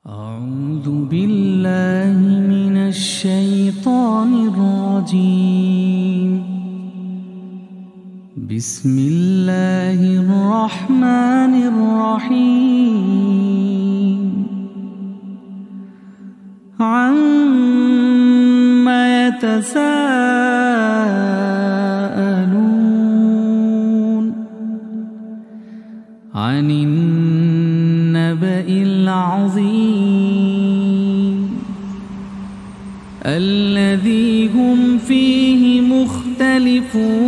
أعوذ بالله من الشيطان الرجيم. بسم الله الرحمن الرحيم. عما يتساءلون عن النبأ العظيم الذي هم فيه مختلفون.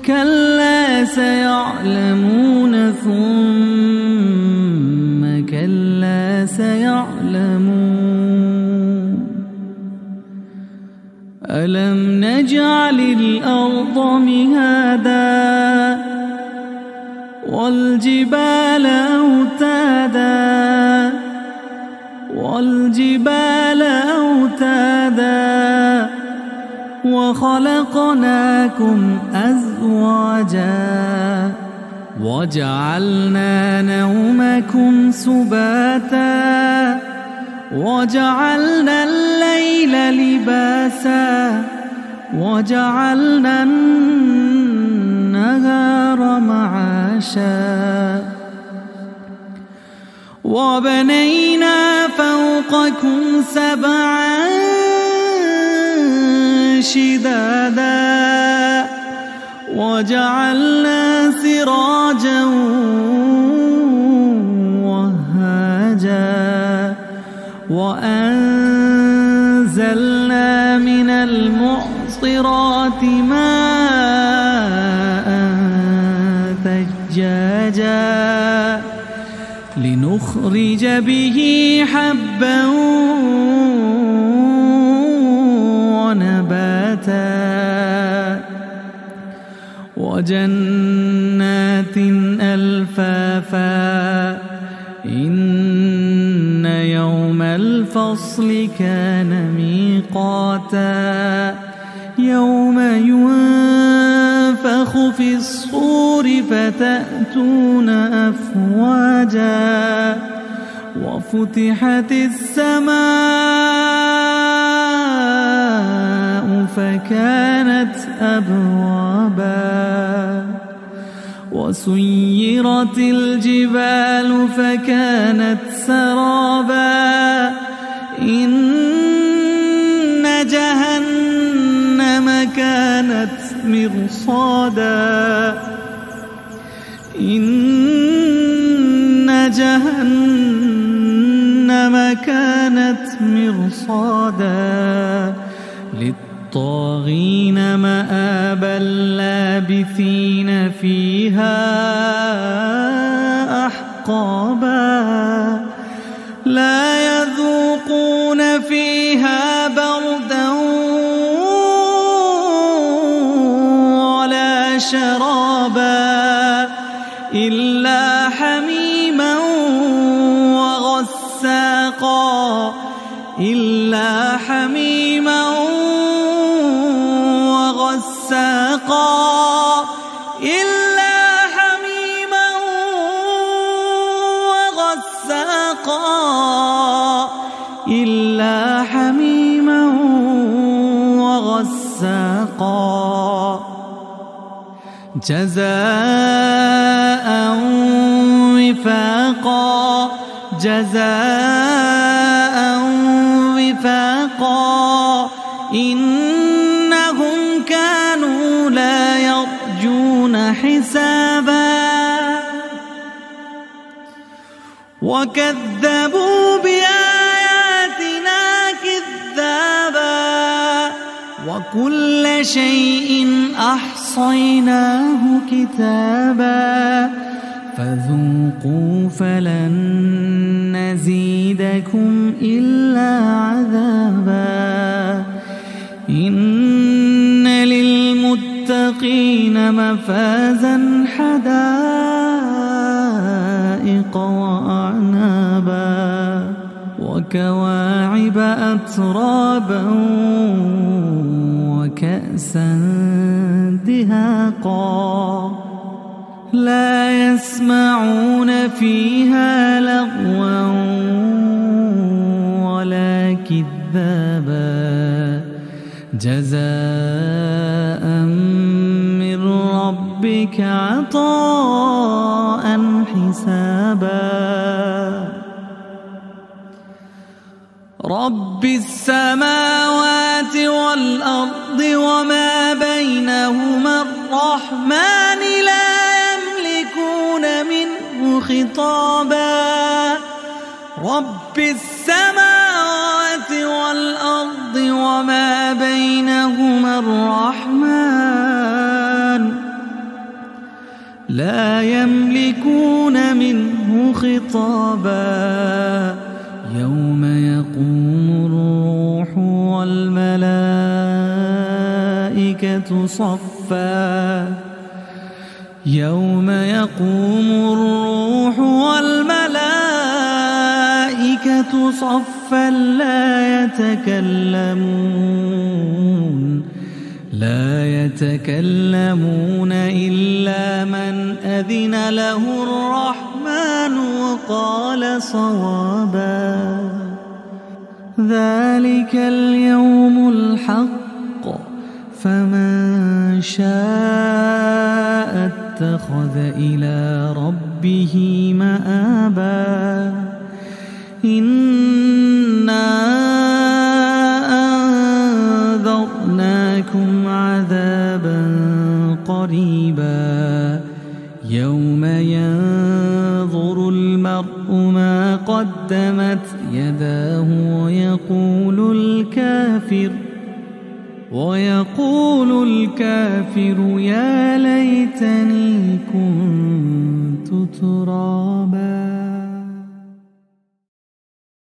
كلا سيعلمون ثم كلا سيعلمون. ألم نجعل الأرض مهادا والجبال أوتادا وخلقناكم أزواجا وجعلنا نومكم سباتا وجعلنا الليل لباسا وجعلنا النهار معاشا وبنينا فوقكم سبعا شدادا وجعلنا سراجا وهاجا وأنزلنا من المعصرات ماء ثجاجا لنخرج به حبا ونباتا وجنات ألفافا إن يوم الفصل كان ميقاتا يوم ينفخ في الصور فتأتون أفواجا وفتحت السماء فكانت أبوابا وسيرت الجبال فكانت سرابا إن جهنم كانت مرصادا إن جهنم كانت مرصادا للطاغين مآبا لابثين فيها أحقابا لا يذوقون فيها بردا ولا شرابا إلا حميما وغساقا إلا حميما وغساقا إلا حميما وغساقا إلا حميما وغساقا جزاء وفاقا جزاء وفاقا إنهم كانوا لا يرجون حسابا وكذبوا بآياتنا كذابا وكل شيء أحصيناه كتابا فذوقوا فلن نزيدكم إلا عذابا إن للمتقين مفازا حدائق وأعنابا وكواعب أترابا وكأسا دهاقا لا يسمعون فيها لغوا ولا كذابا جزاء من ربك عطاء حسابا رب السماوات والأرض وما بينهما الرحمن لا يملكون منه خطابا رب السماوات والأرض وما بينهما الرحمن لا يملكون منه خطابا يوم يقوم الروح والملائكة صفا يوم يقوم الروح والملائكة صفا لا يتكلمون إلا من أذن له الرحمن وقال صوابا ذلك اليوم الحق فمن شاء اتخذ إلى ربه مآبا إنا أنذرناكم عذابا قريبا يوم ينظر المرء ما قدمت يداه ويقول الكافر يا ليتني كنت ترابا.